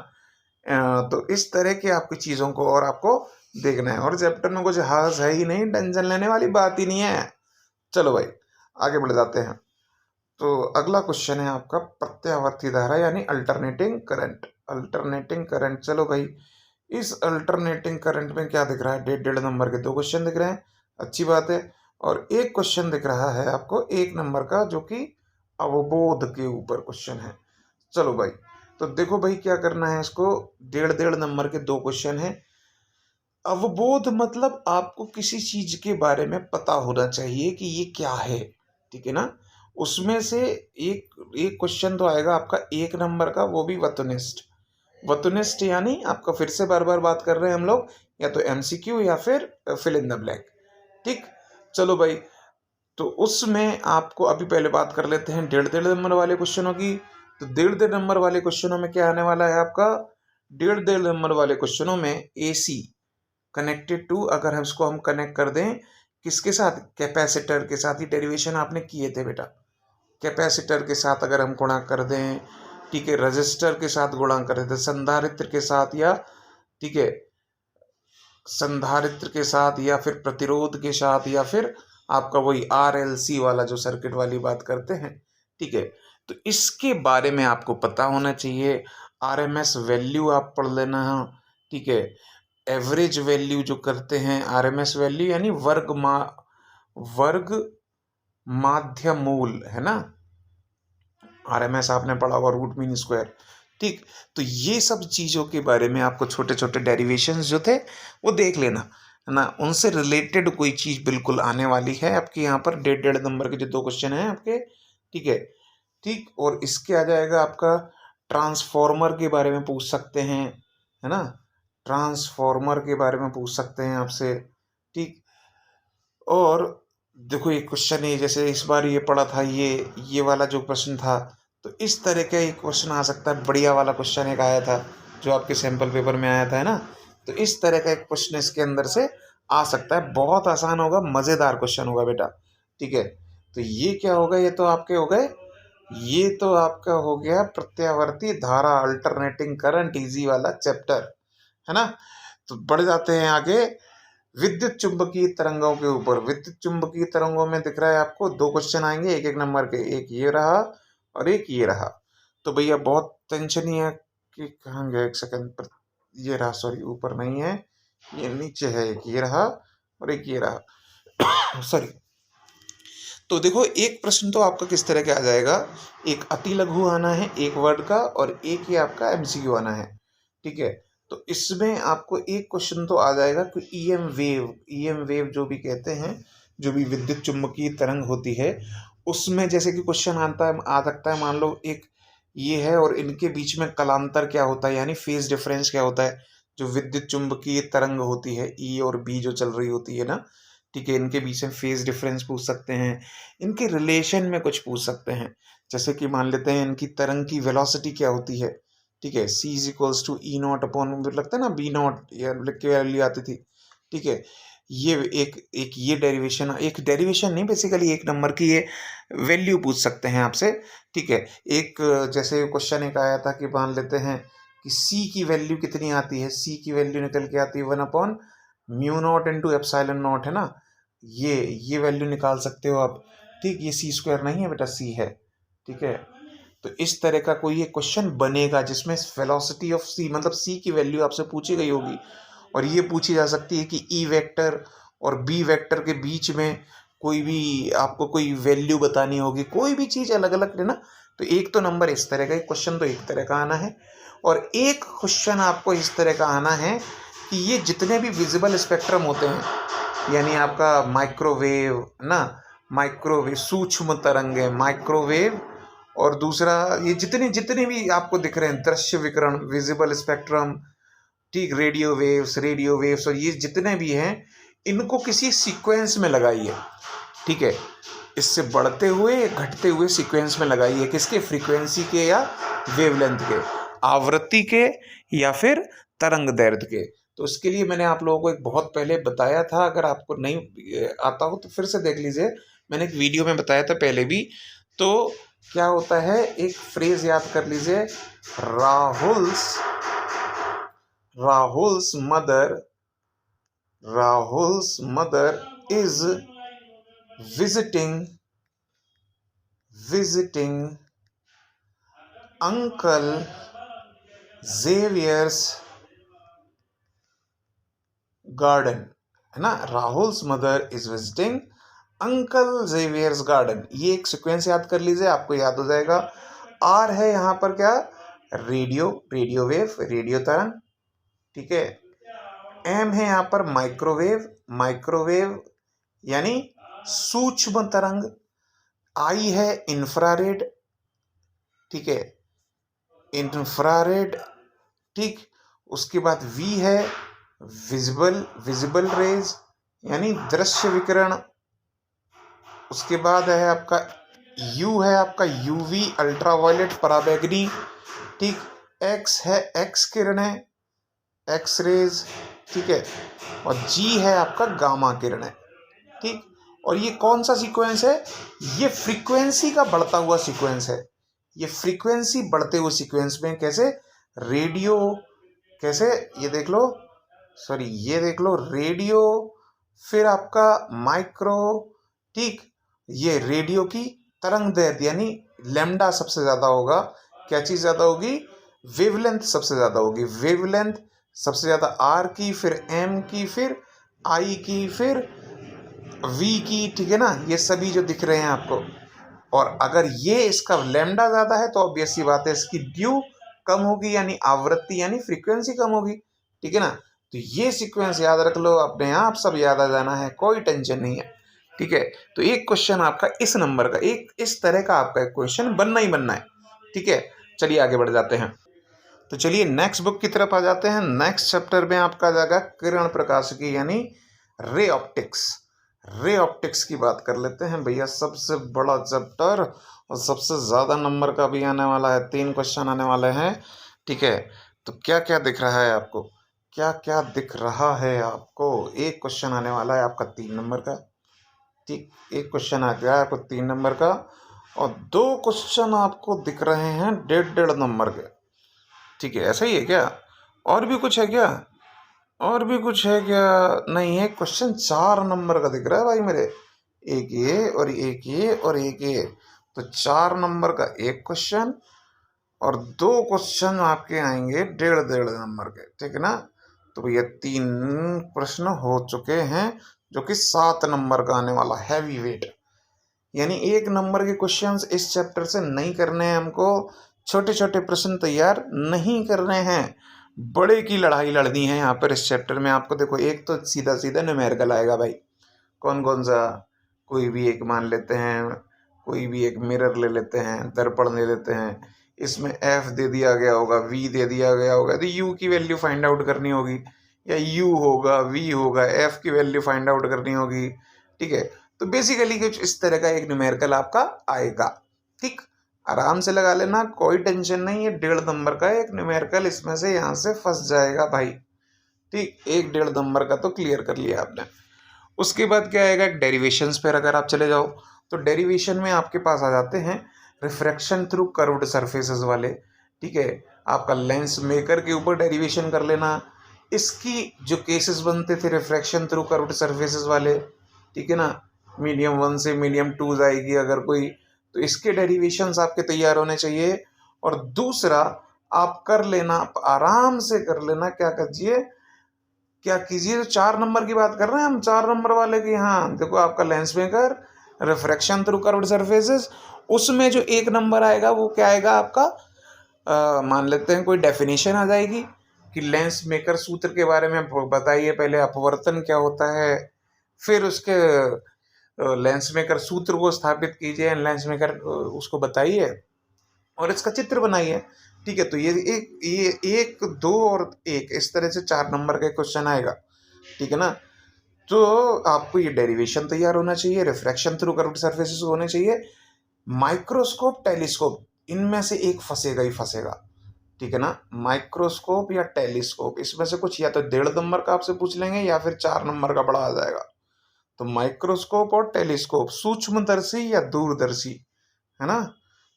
तो इस तरह की आपकी चीज़ों को और आपको देखना है, और चैप्टर में कुछ हास है ही नहीं, टेंशन लेने वाली बात ही नहीं है। चलो भाई आगे बढ़ जाते हैं। तो अगला क्वेश्चन है आपका प्रत्यावर्ती धारा यानी अल्टरनेटिंग करंट। अल्टरनेटिंग करंट, चलो भाई इस अल्टरनेटिंग करंट में क्या दिख रहा है, 1.5 नंबर के 2 क्वेश्चन दिख रहे हैं, अच्छी बात है। और एक क्वेश्चन दिख रहा है आपको 1 नंबर का, जो कि अवबोध के ऊपर क्वेश्चन है। चलो भाई तो देखो भाई क्या करना है, इसको 1.5 नंबर के 2 क्वेश्चन है। अवबोध मतलब आपको किसी चीज के बारे में पता होना चाहिए कि ये क्या है, ठीक है ना। उसमें से एक एक क्वेश्चन तो आएगा आपका 1 नंबर का, वो भी वतुनिष्ठ। वतुनिष्ठ यानी आपका, फिर से बार बार बात कर रहे हैं हम लोग, या तो एमसीक्यू या फिर फिल इन द ब्लैंक, ठीक। चलो भाई तो उसमें आपको अभी पहले बात कर लेते हैं 1.5 नंबर वाले क्वेश्चनों की। तो 1.5 नंबर वाले क्वेश्चनों में क्या आने वाला है आपका, 1.5 नंबर वाले क्वेश्चनों में एसी कनेक्टेड टू, अगर हम इसको हम कनेक्ट कर दें किसके साथ, कैपेसिटर के साथ, ही डेरिवेशन आपने किए थे बेटा, कैपेसिटर के साथ अगर हम गुणा कर दें, ठीक है, रजिस्टर के साथ गुणा कर दें, संधारित्र के साथ, या ठीक है संधारित्र के साथ, या फिर प्रतिरोध के साथ, या फिर आपका वही आरएलसी वाला जो सर्किट वाली बात करते हैं, ठीक है। तो इसके बारे में आपको पता होना चाहिए। आरएमएस वैल्यू आप पढ़ लेना, ठीक है। एवरेज वैल्यू जो करते हैं, आरएमएस वैल्यू यानी वर्ग माध्य मूल, है ना। आरएमएस आपने पढ़ा होगा, रूट मीन स्क्वायर, ठीक। तो ये सब चीज़ों के बारे में आपको छोटे छोटे डेरिवेशंस जो थे वो देख लेना। है ना, उनसे रिलेटेड कोई चीज़ बिल्कुल आने वाली है आपके यहाँ पर। 1.5 नंबर के जो 2 क्वेश्चन हैं आपके, ठीक है। ठीक, और इसके आ जाएगा आपका ट्रांसफॉर्मर के बारे में पूछ सकते हैं, है ना, ट्रांसफॉर्मर के बारे में पूछ सकते हैं आपसे। ठीक, और देखो ये क्वेश्चन है, जैसे इस बार ये पढ़ा था, ये वाला जो प्रश्न था, तो इस तरह का एक क्वेश्चन आ सकता है। बढ़िया वाला क्वेश्चन एक आया था जो आपके सैंपल पेपर में आया था, है ना, तो इस तरह का एक क्वेश्चन इसके अंदर से आ सकता है। बहुत आसान होगा, मज़ेदार क्वेश्चन होगा बेटा, ठीक है। तो ये क्या होगा, ये तो आपके हो गए, ये तो आपका हो गया प्रत्यावर्ती धारा, अल्टरनेटिंग करंट, इजी वाला चैप्टर, है ना। तो बढ़ जाते हैं आगे विद्युत चुंबकीय तरंगों के ऊपर। विद्युत चुंबकीय तरंगों में दिख रहा है आपको 2 क्वेश्चन आएंगे 1-1 नंबर के, एक ये रहा और एक ये रहा। तो भैया बहुत टेंशन ही है कि कहाँ गया, एक सेकंड पर, ये रहा, सॉरी ऊपर नहीं है, ये नीचे है, एक ये रहा और एक ये रहा सॉरी। तो देखो एक प्रश्न तो आपका किस तरह का आ जाएगा, एक अति लघु आना है 1 वर्ड का, और एक ही आपका एमसीक्यू आना है, ठीक है। तो इसमें आपको एक क्वेश्चन तो आ जाएगा कि ईएम वेव जो भी कहते हैं, जो भी विद्युत चुम्बकीय तरंग होती है, उसमें जैसे कि क्वेश्चन आता है, आ सकता है, मान लो एक ये है और इनके बीच में कलांतर क्या होता है, यानी फेज डिफरेंस क्या होता है। जो विद्युत चुम्बकीय तरंग होती है ई और बी जो चल रही होती है ना, ठीक है, इनके बीच में फेज डिफरेंस पूछ सकते हैं, इनके रिलेशन में कुछ पूछ सकते हैं। जैसे कि मान लेते हैं इनकी तरंग की वेलोसिटी क्या होती है, ठीक है, c is equals to E naught upon, लगता है ना बी नॉट, या लिख के वैल्यू आती थी, ठीक है। ये एक ये डेरिवेशन नहीं, बेसिकली 1 नंबर की ये वैल्यू पूछ सकते हैं आपसे, ठीक है। एक जैसे क्वेश्चन एक आया था कि मान लेते हैं कि c की वैल्यू कितनी आती है, c की वैल्यू निकल के आती है 1/μ0 इंटू एप्सिलॉन नॉट, है ना, ये वैल्यू निकाल सकते हो आप, ठीक। ये c² नहीं है बेटा, c है, ठीक है। तो इस तरह का कोई एक क्वेश्चन बनेगा जिसमें वेलोसिटी ऑफ c, मतलब c की वैल्यू आपसे पूछी गई होगी, और ये पूछी जा सकती है कि e वेक्टर और b वेक्टर के बीच में कोई भी आपको कोई वैल्यू बतानी होगी, कोई भी चीज़ अलग अलग है ना। तो एक तो नंबर इस तरह का एक क्वेश्चन तो एक तरह का आना है, और एक क्वेश्चन आपको इस तरह का आना है कि ये जितने भी विजिबल स्पेक्ट्रम होते हैं, यानी आपका माइक्रोवेव ना, माइक्रोवेव सूक्ष्म तरंग है माइक्रोवेव, और दूसरा ये जितने जितने भी आपको दिख रहे हैं दृश्य विकिरण, विजिबल स्पेक्ट्रम, ठीक, रेडियो वेव्स और ये जितने भी हैं, इनको किसी सीक्वेंस में लगाइए, ठीक है। इससे बढ़ते हुए घटते हुए सीक्वेंस में लगाइए, किसके, फ्रीक्वेंसी के या वेवलेंथ के, आवृत्ति के या फिर तरंग दैर्ध्य के। तो उसके लिए मैंने आप लोगों को एक बहुत पहले बताया था, अगर आपको नहीं आता हो तो फिर से देख लीजिए, मैंने एक वीडियो में बताया था पहले भी। तो क्या होता है, एक फ्रेज याद कर लीजिए, Rahul's mother is visiting uncle Xavier's garden, है ना। Rahul's mother is visiting uncle Xavier's garden, ये एक सीक्वेंस याद कर लीजिए, आपको याद हो जाएगा। आर है यहाँ पर क्या, रेडियो वेव, रेडियो तरंग, ठीक है। एम है यहाँ पर माइक्रोवेव यानी सूक्ष्म तरंग। आई है इंफ्रारेड, ठीक है, इंफ्रारेड, ठीक। उसके बाद वी है विजिबल रेज यानी दृश्य विकिरण। उसके बाद है आपका यू है आपका यूवी अल्ट्रावायलेट पराबैंगनी, ठीक। एक्स है एक्स किरणें, एक्स रेज, ठीक है। और जी है आपका गामा किरणें, ठीक। और ये कौन सा सीक्वेंस है, ये फ्रीक्वेंसी का बढ़ता हुआ सीक्वेंस है। ये फ्रीक्वेंसी बढ़ते हुए सीक्वेंस में कैसे, रेडियो, कैसे, ये देख लो, सॉरी ये देख लो, रेडियो, फिर आपका माइक्रो, ठीक। ये रेडियो की तरंग दैर्ध्य यानी लैम्डा सबसे ज़्यादा होगा, क्या चीज़ ज़्यादा होगी, वेवलेंथ सबसे ज़्यादा होगी, वेवलेंथ सबसे ज़्यादा आर की, फिर एम की, फिर आई की, फिर वी की, ठीक है ना। ये सभी जो दिख रहे हैं आपको, और अगर ये इसका लैम्डा ज़्यादा है तो ऑब्वियस सी बात है इसकी ड्यू कम होगी, यानी आवृत्ति यानी फ्रीक्वेंसी कम होगी, ठीक है ना। तो ये सीक्वेंस याद रख लो, अपने आप सब याद आ जाना है, कोई टेंशन नहीं है। ठीक है, तो एक क्वेश्चन आपका इस नंबर का, एक इस तरह का आपका एक क्वेश्चन बनना ही बनना है। ठीक है, चलिए आगे बढ़ जाते हैं। तो चलिए नेक्स्ट बुक की तरफ आ जाते हैं। नेक्स्ट चैप्टर में आपका आ जाएगा किरण प्रकाशिकी यानी रे ऑप्टिक्स। रे ऑप्टिक्स की बात कर लेते हैं भैया, सबसे बड़ा चैप्टर और सबसे ज़्यादा नंबर का भी आने वाला है, 3 क्वेश्चन आने वाले हैं। ठीक है, तो क्या क्या दिख रहा है आपको, क्या क्या दिख रहा है आपको? एक क्वेश्चन आने वाला है आपका 3 नंबर का। ठीक, एक क्वेश्चन आ गया आपको 3 नंबर का, और 2 क्वेश्चन आपको दिख रहे हैं 1.5 नंबर के। ठीक है, ऐसा ही है क्या? और भी कुछ है क्या? और भी कुछ है क्या? नहीं है, क्वेश्चन 4 नंबर का दिख रहा है भाई मेरे। एक ये और एक ये और एक ये, तो 4 नंबर का एक क्वेश्चन और 2 क्वेश्चन आपके आएंगे 1.5 नंबर के। ठीक है ना? तो भैया 3 प्रश्न हो चुके हैं, जो कि 7 नंबर का आने वाला हैवी वेट। यानी 1 नंबर के क्वेश्चंस इस चैप्टर से नहीं करने हैं हमको, छोटे छोटे प्रश्न तैयार नहीं करने हैं, बड़े की लड़ाई लड़नी है यहाँ पर इस चैप्टर में आपको। देखो, एक तो सीधा सीधा न्यूमेरिकल आएगा भाई, कौन कौन सा, कोई भी एक मान लेते हैं, कोई भी एक मिरर ले लेते हैं, दर्पण ले लेते हैं, इसमें एफ दे दिया गया होगा, वी दे दिया गया होगा, तो यू की वैल्यू फाइंड आउट करनी होगी, या यू होगा, वी होगा, एफ की वैल्यू फाइंड आउट करनी होगी। ठीक है, तो बेसिकली कुछ इस तरह का एक न्यूमेरिकल आपका आएगा। ठीक, आराम से लगा लेना, कोई टेंशन नहीं है, 1.5 नंबर का एक न्यूमेरिकल इसमें से यहाँ से फंस जाएगा भाई। ठीक, 1.5 नंबर का तो क्लियर कर लिया आपने। उसके बाद क्या आएगा, डेरिवेशंस पर अगर आप चले जाओ, तो डेरिवेशन में आपके पास आ जाते हैं रिफ्रैक्शन थ्रू कर्व्ड सरफेसेस वाले। ठीक है, आपका लेंस मेकर के ऊपर डेरिवेशन कर लेना। इसकी जो केसेस बनते थे रिफ्रैक्शन थ्रू कर्व्ड सरफेसेस वाले, ठीक है ना, मीडियम 1 से मीडियम 2 जाएगी अगर कोई, तो इसके डेरिवेशंस आपके तैयार होने चाहिए। और दूसरा आप कर लेना, आप आराम से कर लेना, क्या कीजिए, क्या कीजिए, तो 4 नंबर की बात कर रहे हैं हम, 4 नंबर वाले की। हाँ देखो, आपका lens maker, refraction through curved surfaces, उसमें जो 1 नंबर आएगा वो क्या आएगा आपका, मान लेते हैं कोई डेफिनेशन आ जाएगी कि लेंस मेकर सूत्र के बारे में बताइए, पहले अपवर्तन क्या होता है, फिर उसके लेंस मेकर सूत्र को स्थापित कीजिए, लेंस मेकर उसको बताइए और इसका चित्र बनाइए। ठीक है, तो ये 1, 2 और 1 इस तरह से 4 नंबर का क्वेश्चन आएगा। ठीक है ना? तो आपको ये डेरिवेशन तैयार होना चाहिए, रिफ्रैक्शन थ्रू कर्व्ड सरफेसेस होने चाहिए, माइक्रोस्कोप, टेलीस्कोप, इनमें से एक फंसेगा ही फंसेगा। ठीक है ना? माइक्रोस्कोप या टेलीस्कोप, इसमें से कुछ या तो 1.5 नंबर का आपसे पूछ लेंगे या फिर 4 नंबर का बड़ा आ जाएगा। तो माइक्रोस्कोप और टेलीस्कोप, सूक्ष्मदर्शी या दूरदर्शी, है ना,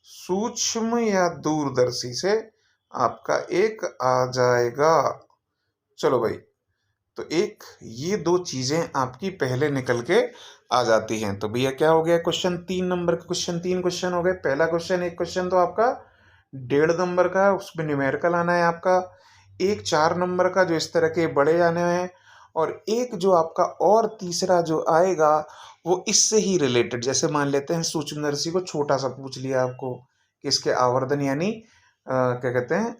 सूक्ष्म या दूरदर्शी से आपका एक आ जाएगा। चलो भाई, तो एक ये 2 चीजें आपकी पहले निकल के आ जाती हैं। तो भैया क्या हो गया, क्वेश्चन 3 नंबर के क्वेश्चन 3 क्वेश्चन हो गए। पहला क्वेश्चन, एक क्वेश्चन तो आपका 1.5 नंबर का है, उसमें न्यूमेरिकल आना है आपका। एक 4 नंबर का जो इस तरह के बड़े आने हैं, और एक जो आपका और तीसरा जो आएगा वो इससे ही रिलेटेड, जैसे मान लेते हैं सूक्ष्मदर्शी को छोटा सा पूछ लिया आपको कि इसके आवर्धन यानी क्या कहते हैं,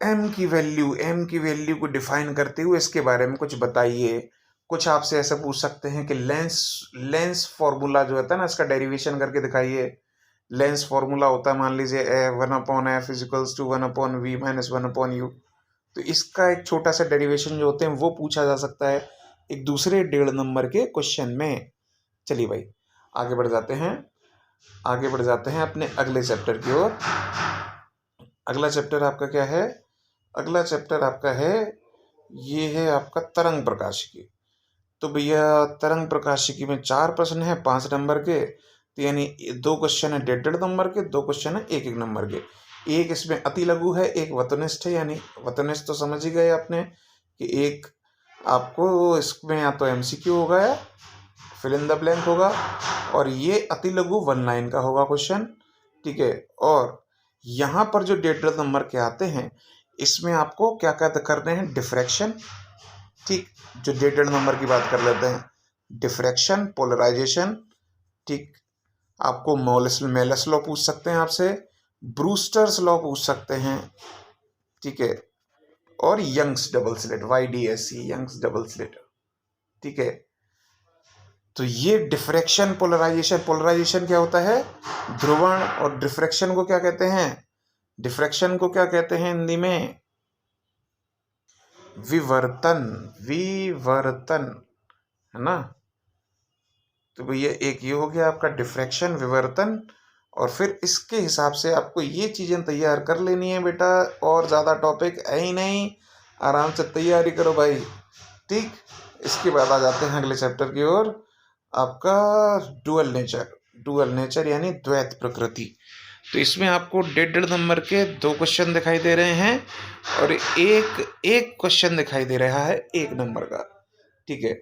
एम की वैल्यू को डिफाइन करते हुए इसके बारे में कुछ बताइए। कुछ आपसे ऐसा पूछ सकते हैं कि लेंस फॉर्मूला जो होता है ना, इसका डेरिवेशन करके दिखाइए। लेंस फॉर्मूला होता है, मान लीजिए 1/f equals to 1/v minus 1/u। तो इसका एक छोटा सा डेरिवेशन जो होते हैं वो पूछा जा सकता है एक दूसरे 1.5 नंबर के क्वेश्चन में। चलिए भाई, आगे बढ़ जाते हैं, आगे बढ़ जाते हैं अपने अगले चैप्टर की ओर। अगला चैप्टर आपका क्या है? अगला चैप्टर आपका है, ये है आपका तरंग प्रकाशिकी। तो भैया तरंग प्रकाशिकी में 4 प्रश्न हैं 5 नंबर के, तो यानी 2 क्वेश्चन है 1.5 नंबर के, 2 क्वेश्चन है 1-1 नंबर के। एक इसमें अति लघु है, एक वतनिष्ठ है, यानी वतनिष्ठ तो समझ ही गए आपने कि एक आपको इसमें या तो एमसीक्यू होगा या फिल इन द ब्लैंक होगा, और ये अति लघु 1 लाइन का होगा क्वेश्चन। ठीक है, और यहाँ पर जो 1.5 नंबर के आते हैं, इसमें आपको क्या क्या करने हैं, डिफ्रैक्शन। ठीक, जो 1.5 नंबर की बात कर लेते हैं, डिफ्रैक्शन, पोलराइजेशन। ठीक, आपको मेलस लॉ पूछ सकते हैं आपसे, ब्रूस्टर्स लॉ पूछ सकते हैं। ठीक है, और Young's double slit, YDSC, Young's double slit. ठीक है, तो ये डिफ्रैक्शन पोलराइजेशन, पोलराइजेशन क्या होता है, ध्रुवण, और डिफ्रैक्शन को क्या कहते हैं, डिफ्रैक्शन को क्या कहते हैं हिंदी में, विवर्तन, विवर्तन, है ना। तो भैया एक ये हो गया आपका डिफ्रैक्शन, विवर्तन, और फिर इसके हिसाब से आपको ये चीज़ें तैयार कर लेनी है बेटा, और ज़्यादा टॉपिक है ही नहीं, आराम से तैयारी करो भाई। ठीक, इसके बाद आ जाते हैं अगले चैप्टर की ओर, आपका डुअल नेचर, डुअल नेचर यानी द्वैत प्रकृति। तो इसमें आपको 1.5 नंबर के 2 क्वेश्चन दिखाई दे रहे हैं, और एक क्वेश्चन दिखाई दे रहा है 1 नंबर का। ठीक है,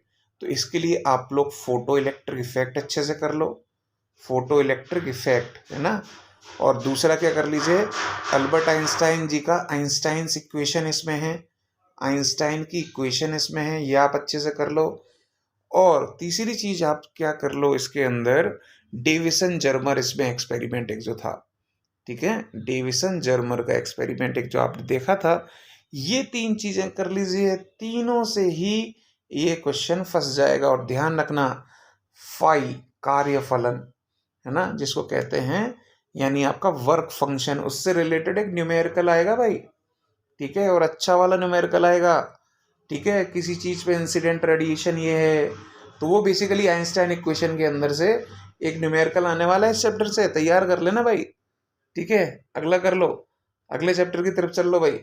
तो इसके लिए आप लोग फोटो इलेक्ट्रिक इफेक्ट अच्छे से कर लो, फोटो इलेक्ट्रिक इफेक्ट, है ना। और दूसरा क्या कर लीजिए, अल्बर्ट आइंस्टाइन जी का आइंस्टाइन्स इक्वेशन इसमें है, आइंस्टाइन की इक्वेशन इसमें है, ये आप अच्छे से कर लो। और तीसरी चीज आप क्या कर लो, इसके अंदर डेविसन जर्मर इसमें एक्सपेरिमेंट एक जो था, ठीक है, डेविसन जर्मर का एक्सपेरिमेंट एक जो आपने देखा था, ये 3 चीजें कर लीजिए, तीनों से ही ये क्वेश्चन फंस जाएगा। और ध्यान रखना, फाई कार्यफलन, है ना, जिसको कहते हैं, यानी आपका वर्क फंक्शन, उससे रिलेटेड एक न्यूमेरिकल आएगा भाई। ठीक है, और अच्छा वाला न्यूमेरिकल आएगा। ठीक है, किसी चीज पे इंसिडेंट रेडिएशन ये है, तो वो बेसिकली आइंस्टाइन इक्वेशन के अंदर से एक न्यूमेरिकल आने वाला है इस चैप्टर से, तैयार कर लेना भाई। ठीक है, अगला कर लो, अगले चैप्टर की तरफ चल लो भाई।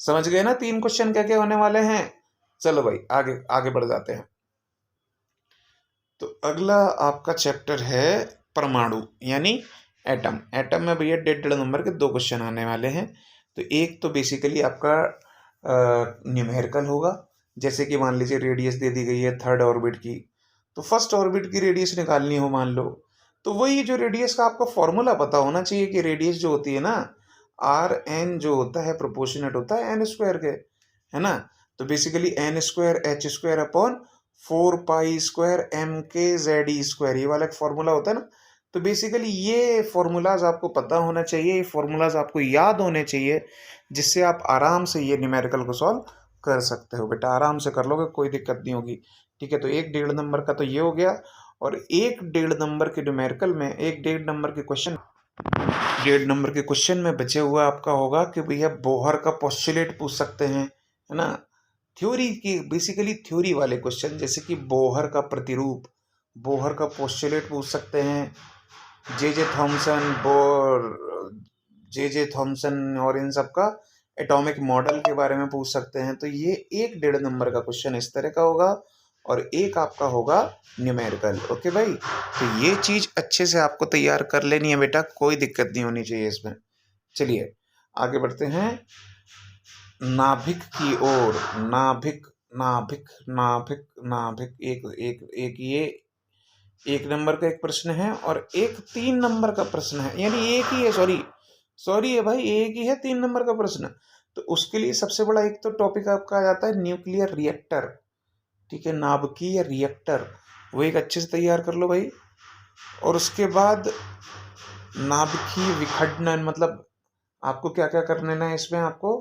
समझ गए ना 3 क्वेश्चन क्या क्या होने वाले हैं। चलो भाई आगे आगे बढ़ जाते हैं। तो अगला आपका चैप्टर है परमाणु यानी एटम। एटम में भैया 1.5 नंबर के 2 क्वेश्चन आने वाले हैं। तो एक तो बेसिकली आपका न्यूमेरिकल होगा, जैसे कि मान लीजिए रेडियस दे दी गई है 3rd ऑर्बिट की, तो 1st ऑर्बिट की रेडियस निकालनी हो मान लो, तो वही जो रेडियस का आपको फॉर्मूला पता होना चाहिए कि रेडियस जो होती है ना, RN जो होता है प्रोपोर्शनेट होता है n स्क्वायर के, है ना। तो basically n square h square upon 4 pi square m के z स्क्वायर, ये वाला एक फॉर्मूला होता है ना। तो बेसिकली ये फॉर्मूलाज आपको पता होना चाहिए, ये फॉर्मूलाज आपको याद होने चाहिए, जिससे आप आराम से ये न्यूमेरिकल को सॉल्व कर सकते हो बेटा, आराम से कर लोगे, कोई दिक्कत नहीं होगी। ठीक है, तो 1.5 नंबर का तो ये हो गया। और 1.5 नंबर के न्यूमेरिकल में 1.5 नंबर के क्वेश्चन, 1.5 नंबर के क्वेश्चन में बचे हुआ आपका होगा कि भैया बोहर का पोस्टुलेट पूछ सकते हैं, है ना। थ्योरी की, बेसिकली थ्योरी वाले क्वेश्चन, जैसे कि बोहर का प्रतिरूप, बोहर का पोस्टुलेट पूछ सकते हैं, J Thomson, bore, J Thomson और इन सब का एटॉमिक मॉडल के बारे में पूछ सकते हैं। तो ये 1.5 नंबर का क्वेश्चन इस तरह का होगा, और एक आपका होगा न्यूमेरिकल। ओके भाई, तो ये चीज अच्छे से आपको तैयार कर लेनी है बेटा, कोई दिक्कत नहीं होनी चाहिए इसमें। चलिए आगे बढ़ते हैं नाभिक की ओर। नाभिक, नाभिक, नाभिक, नाभिक, एक एक एक ये 1 नंबर का एक प्रश्न है, और एक 3 नंबर का प्रश्न है, यानी एक ही है, सॉरी है भाई, एक ही है 3 नंबर का प्रश्न। तो उसके लिए सबसे बड़ा एक तो टॉपिक आपका आ जाता है न्यूक्लियर रिएक्टर। ठीक है, नाभिकीय रिएक्टर, वो एक अच्छे से तैयार कर लो भाई। और उसके बाद नाभिकीय विखंडन, मतलब आपको क्या क्या कर लेना है इसमें, आपको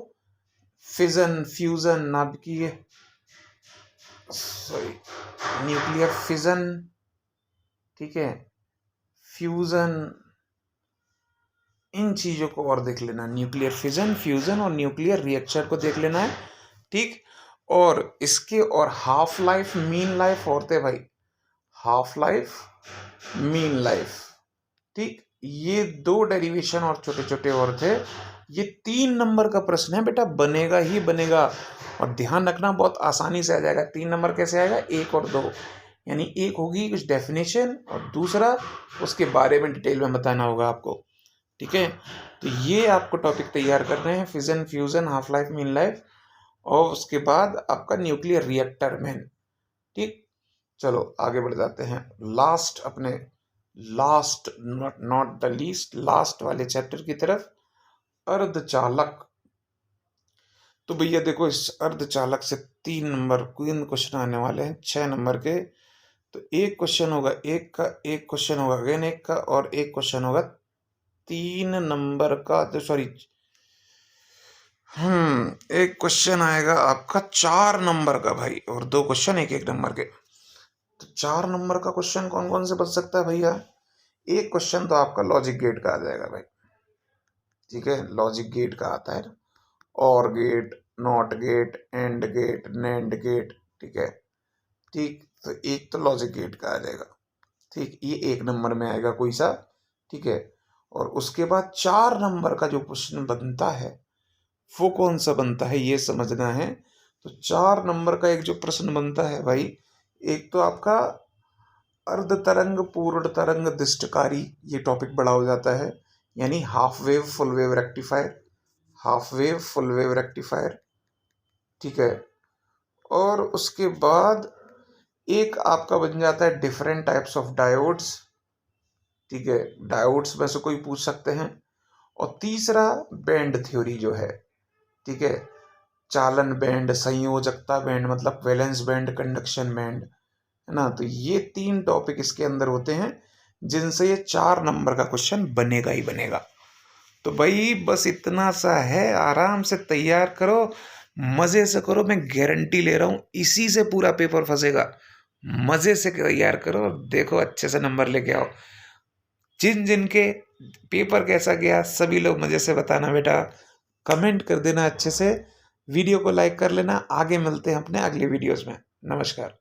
फिजन, फ्यूजन, नाभिकीय, सॉरी, न्यूक्लियर फिजन, ठीक है, फ्यूजन, इन चीजों को और देख लेना, न्यूक्लियर फिजन, फ्यूजन और न्यूक्लियर रिएक्टर को देख लेना है। ठीक, और इसके और हाफ लाइफ, मीन लाइफ होते भाई, हाफ लाइफ, मीन लाइफ। ठीक, ये 2 डेरिवेशन और छोटे छोटे और थे। ये 3 नंबर का प्रश्न है बेटा, बनेगा ही बनेगा, और ध्यान रखना बहुत आसानी से आ जाएगा। 3 नंबर कैसे आएगा, 1 और 2, यानी एक होगी कुछ डेफिनेशन, और दूसरा उसके बारे में डिटेल में बताना होगा आपको। ठीक है, तो ये आपको टॉपिक तैयार कर रहे हैं, fission, fusion, half life, mean life, और उसके बाद आपका न्यूक्लियर रिएक्टर मैन। ठीक, चलो आगे बढ़ जाते हैं लास्ट, अपने last, not the least, last वाले चैप्टर की तरफ, अर्धचालक। तो भैया देखो, इस अर्धचालक से 3 नंबर क्वेश्चन आने वाले हैं, 6 नंबर के। तो एक क्वेश्चन होगा एक का, एक क्वेश्चन होगा अगेन एक का, और एक क्वेश्चन होगा 3 नंबर का, तो सॉरी एक क्वेश्चन आएगा आपका 4 नंबर का भाई, और 2 क्वेश्चन 1-1 नंबर के। तो 4 नंबर का क्वेश्चन कौन-कौन से बच सकता है भैया? एक क्वेश्चन तो आपका लॉजिक गेट का आ जाएगा भाई, ठीक है? लॉजिक गेट का आता है, और gate, not gate, and gate, nand gate, ठीक है? ठीक, तो एक तो लॉजिक गेट का आ जाएगा, ठीक? ये 1 नंबर में आएगा कोई सा, ठीक है? और उसके बाद 4 नंबर का जो प्रश्न बनता है, वो कौन सा बनता है ये समझना है। तो 4 नंबर का एक जो प्रश्न बनता है भाई, एक तो आपका अर्ध तरंग, पूर्ण तरंग, दिष्टकारी, ये टॉपिक बड़ा हो जाता है, यानी half wave, full wave rectifier, half wave, full wave rectifier, ठीक है? और उसके बाद एक आपका बन जाता है डिफरेंट टाइप्स ऑफ डायोड्स, ठीक है? डायोड्स में से कोई पूछ सकते हैं। और तीसरा बैंड थ्योरी जो है, ठीक है? चालन बैंड, संयोजकता बैंड, मतलब वैलेंस बैंड, कंडक्शन बैंड, है ना? तो ये 3 टॉपिक इसके अंदर होते हैं, जिनसे ये 4 नंबर का क्वेश्चन बनेगा ही बनेगा। तो भाई बस इतना सा है, आराम से तैयार करो, मज़े से करो, मैं गारंटी ले रहा हूँ इसी से पूरा पेपर फंसेगा। मज़े से तैयार करो, देखो अच्छे से नंबर लेके आओ। जिन जिन के पेपर कैसा गया सभी लोग मज़े से बताना बेटा, कमेंट कर देना अच्छे से, वीडियो को लाइक कर लेना। आगे मिलते हैं अपने अगले वीडियोस में। नमस्कार।